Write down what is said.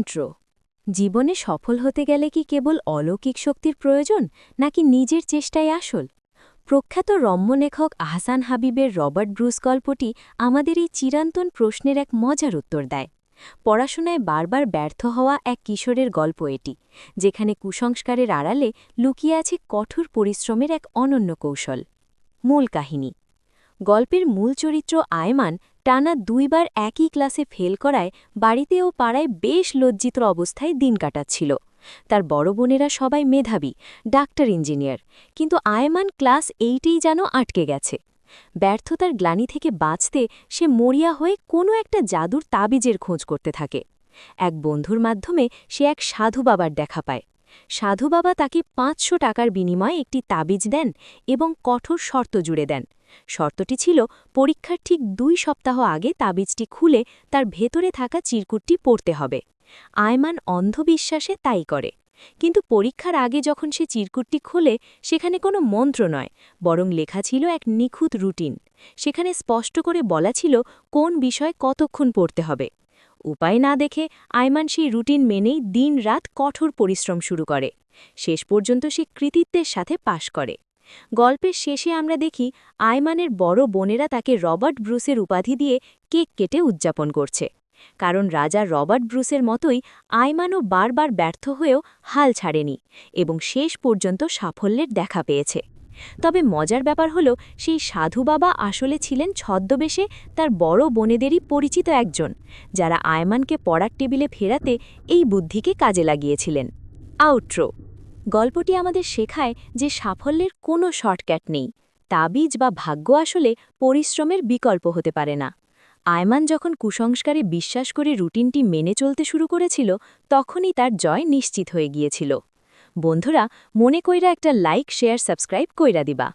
Outro. জীবনে সফল হতে গেলে কি কেবল অলৌকিক শক্তির প্রয়োজন নাকি নিজের চেষ্টাই আসল? প্রখ্যাত রম্যলেখক আহসান হাবিবের রবার্ট ব্রুস গল্পটি আমাদের এই চিরন্তন প্রশ্নের এক মজার উত্তর দেয়। পড়াশোনায় বারবার ব্যর্থ হওয়া এক কিশোরের গল্প এটি, যেখানে কুসংস্কারের আড়ালে লুকিয়ে আছে কঠোর পরিশ্রমের এক অনন্য কৌশল। মূল কাহিনী। গল্পের মূল চরিত্র আয়মান টানা 2 বার একই ক্লাসে ফেল করায় বাড়িতে ও পাড়ায় বেশ লজ্জিত অবস্থায় দিন কাটাচ্ছিল। তার বড় বোনেরা সবাই মেধাবী, ডাক্তার, ইঞ্জিনিয়ার, কিন্তু আয়মান ক্লাস 8এই যেন আটকে গেছে। ব্যর্থতার গ্লানি থেকে বাঁচতে সে মরিয়া হয়ে কোনো একটা জাদুর তাবিজের খোঁজ করতে থাকে। এক বন্ধুর মাধ্যমে সে এক সাধু বাবার দেখা পায়। সাধু বাবা তাকে 500 টাকার বিনিময়ে একটি তাবিজ দেন এবং কঠোর শর্ত জুড়ে দেন। শর্তটি ছিল পরীক্ষার ঠিক 2 সপ্তাহ আগে তাবিজটি খুলে তার ভেতরে থাকা চিরকুটটি পড়তে হবে। আয়মান অন্ধবিশ্বাসে তাই করে, কিন্তু পরীক্ষার আগে যখন সে চিরকুটটি খোলে সেখানে কোনো মন্ত্র নয়, বরং লেখা ছিল এক নিখুঁত রুটিন। সেখানে স্পষ্ট করে বলা ছিল কোন বিষয় কতক্ষণ পড়তে হবে। উপায় না দেখে আয়মান সেই রুটিন মেনেই দিন-রাত কঠোর পরিশ্রম শুরু করে। শেষ পর্যন্ত সে কৃতিত্বের সাথে পাশ করে। গল্পের শেষে আমরা দেখি আয়মানের বড় বোনেরা তাকে রবার্ট ব্রুসের উপাধি দিয়ে কেক কেটে উদযাপন করছে, কারণ রাজা রবার্ট ব্রুসের মতোই আয়মানও বারবার ব্যর্থ হয়েও হাল ছাড়েনি এবং শেষ পর্যন্ত সাফল্যের দেখা পেয়েছে। তবে মজার ব্যাপার হলো, সেই সাধু বাবা আসলে ছিলেন ছদ্মবেশে তার বড় বোনেদেরই পরিচিত একজন, যারা আয়মানকে পড়ার টেবিলে ফেরাতে এই বুদ্ধিকে কাজে লাগিয়েছিলেন। আউট্রো। গল্পটি আমাদের শেখায় যে সাফল্যের কোনো শর্টকাট নেই। তাবিজ বা ভাগ্য আসলে পরিশ্রমের বিকল্প হতে পারে না। আয়মান যখন কুসংস্কারে বিশ্বাস করে রুটিনটি মেনে চলতে শুরু করেছিল, তখনই তার জয় নিশ্চিত হয়ে গিয়েছিল। বন্ধুরা, মনে কইরা একটা লাইক, শেয়ার, সাবস্ক্রাইব কইরা দিবা।